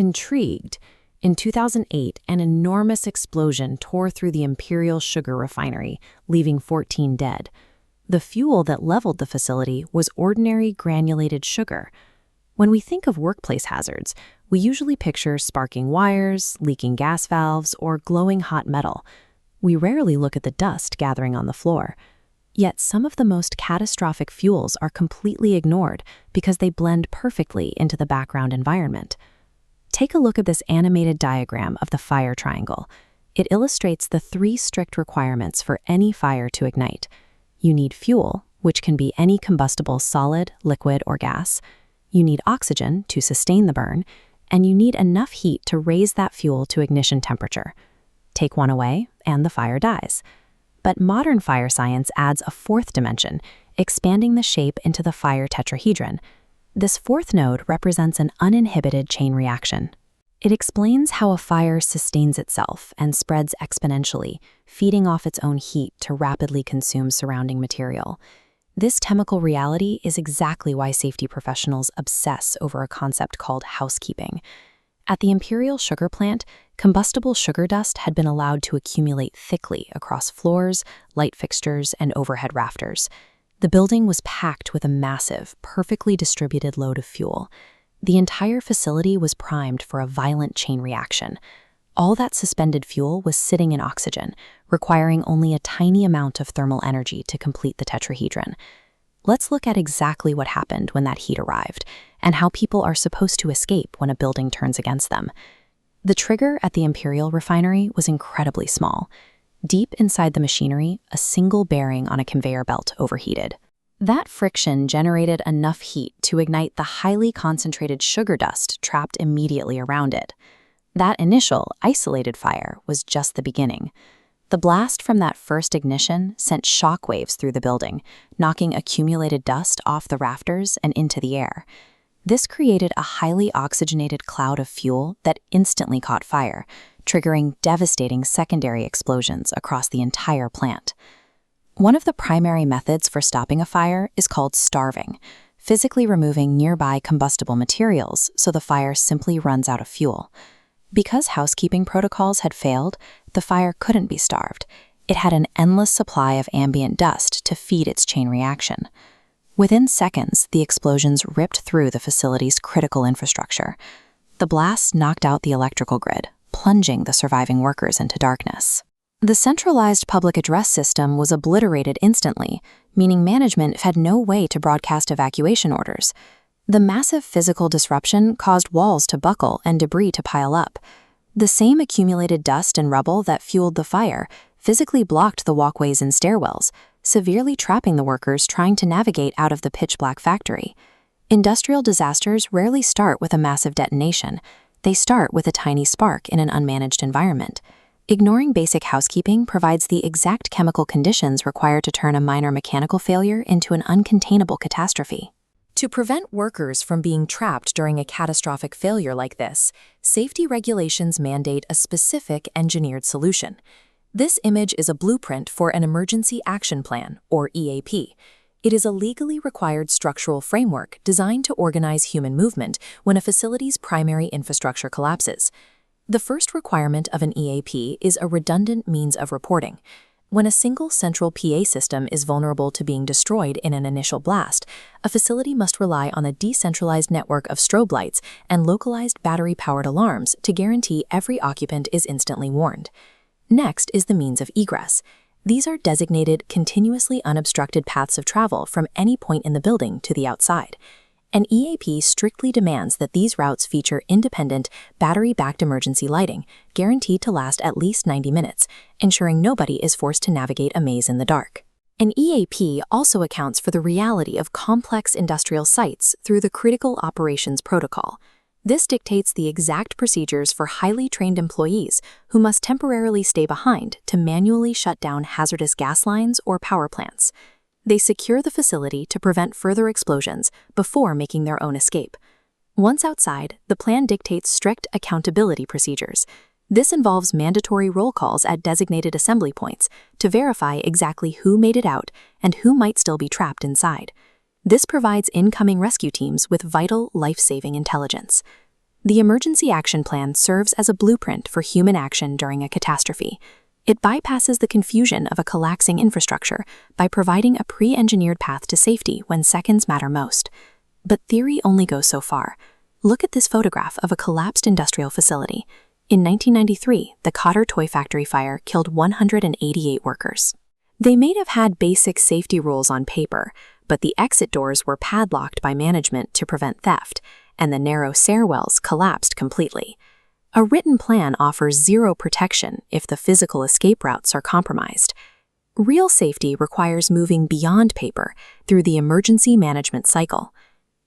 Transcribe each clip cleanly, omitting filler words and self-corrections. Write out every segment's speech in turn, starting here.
Intrigued, in 2008, an enormous explosion tore through the Imperial sugar refinery, leaving 14 dead. The fuel that leveled the facility was ordinary granulated sugar. When we think of workplace hazards, we usually picture sparking wires, leaking gas valves, or glowing hot metal. We rarely look at the dust gathering on the floor. Yet some of the most catastrophic fuels are completely ignored because they blend perfectly into the background environment. Take a look at this animated diagram of the fire triangle. It illustrates the 3 strict requirements for any fire to ignite. You need fuel, which can be any combustible solid, liquid, or gas. You need oxygen to sustain the burn, and you need enough heat to raise that fuel to ignition temperature. Take one away, and the fire dies. But modern fire science adds a 4th dimension, expanding the shape into the fire tetrahedron. This 4th node represents an uninhibited chain reaction. It explains how a fire sustains itself and spreads exponentially, feeding off its own heat to rapidly consume surrounding material. This chemical reality is exactly why safety professionals obsess over a concept called housekeeping. At the Imperial sugar plant, combustible sugar dust had been allowed to accumulate thickly across floors, light fixtures, and overhead rafters. The building was packed with a massive, perfectly distributed load of fuel. The entire facility was primed for a violent chain reaction. All that suspended fuel was sitting in oxygen, requiring only a tiny amount of thermal energy to complete the tetrahedron. Let's look at exactly what happened when that heat arrived, and how people are supposed to escape when a building turns against them. The trigger at the Imperial refinery was incredibly small. Deep inside the machinery, a single bearing on a conveyor belt overheated. That friction generated enough heat to ignite the highly concentrated sugar dust trapped immediately around it. That initial, isolated fire was just the beginning. The blast from that first ignition sent shockwaves through the building, knocking accumulated dust off the rafters and into the air. This created a highly oxygenated cloud of fuel that instantly caught fire, triggering devastating secondary explosions across the entire plant. One of the primary methods for stopping a fire is called starving, physically removing nearby combustible materials so the fire simply runs out of fuel. Because housekeeping protocols had failed, the fire couldn't be starved. It had an endless supply of ambient dust to feed its chain reaction. Within seconds, the explosions ripped through the facility's critical infrastructure. The blasts knocked out the electrical grid, plunging the surviving workers into darkness. The centralized public address system was obliterated instantly, meaning management had no way to broadcast evacuation orders. The massive physical disruption caused walls to buckle and debris to pile up. The same accumulated dust and rubble that fueled the fire physically blocked the walkways and stairwells, severely trapping the workers trying to navigate out of the pitch-black factory. Industrial disasters rarely start with a massive detonation. They start with a tiny spark in an unmanaged environment. Ignoring basic housekeeping provides the exact chemical conditions required to turn a minor mechanical failure into an uncontainable catastrophe. To prevent workers from being trapped during a catastrophic failure like this, safety regulations mandate a specific engineered solution. This image is a blueprint for an Emergency Action Plan, or EAP. It is a legally required structural framework designed to organize human movement when a facility's primary infrastructure collapses. The first requirement of an EAP is a redundant means of reporting. When a single central PA system is vulnerable to being destroyed in an initial blast, a facility must rely on a decentralized network of strobe lights and localized battery-powered alarms to guarantee every occupant is instantly warned. Next is the means of egress. These are designated continuously unobstructed paths of travel from any point in the building to the outside. An EAP strictly demands that these routes feature independent, battery-backed emergency lighting, guaranteed to last at least 90 minutes, ensuring nobody is forced to navigate a maze in the dark. An EAP also accounts for the reality of complex industrial sites through the Critical Operations Protocol. This dictates the exact procedures for highly trained employees who must temporarily stay behind to manually shut down hazardous gas lines or power plants. They secure the facility to prevent further explosions before making their own escape. Once outside, the plan dictates strict accountability procedures. This involves mandatory roll calls at designated assembly points to verify exactly who made it out and who might still be trapped inside. This provides incoming rescue teams with vital, life-saving intelligence. The Emergency Action Plan serves as a blueprint for human action during a catastrophe. It bypasses the confusion of a collapsing infrastructure by providing a pre-engineered path to safety when seconds matter most. But theory only goes so far. Look at this photograph of a collapsed industrial facility. In 1993, the Cotter Toy Factory fire killed 188 workers. They may have had basic safety rules on paper, but the exit doors were padlocked by management to prevent theft, and the narrow stairwells collapsed completely. A written plan offers zero protection if the physical escape routes are compromised. Real safety requires moving beyond paper through the emergency management cycle.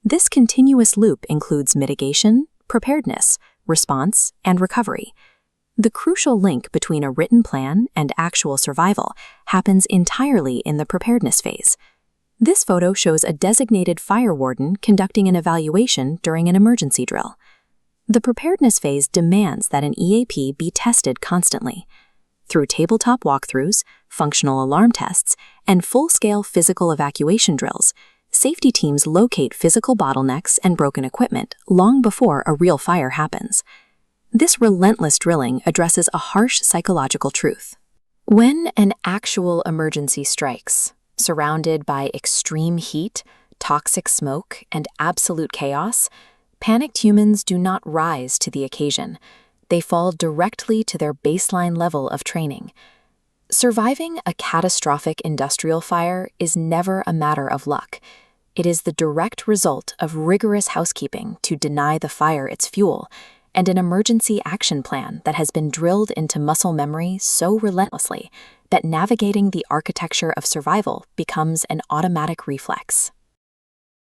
This continuous loop includes mitigation, preparedness, response, and recovery. The crucial link between a written plan and actual survival happens entirely in the preparedness phase. This photo shows a designated fire warden conducting an evaluation during an emergency drill. The preparedness phase demands that an EAP be tested constantly. Through tabletop walkthroughs, functional alarm tests, and full-scale physical evacuation drills, safety teams locate physical bottlenecks and broken equipment long before a real fire happens. This relentless drilling addresses a harsh psychological truth. When an actual emergency strikes, surrounded by extreme heat, toxic smoke, and absolute chaos, panicked humans do not rise to the occasion. They fall directly to their baseline level of training. Surviving a catastrophic industrial fire is never a matter of luck. It is the direct result of rigorous housekeeping to deny the fire its fuel, and an emergency action plan that has been drilled into muscle memory so relentlessly that navigating the architecture of survival becomes an automatic reflex.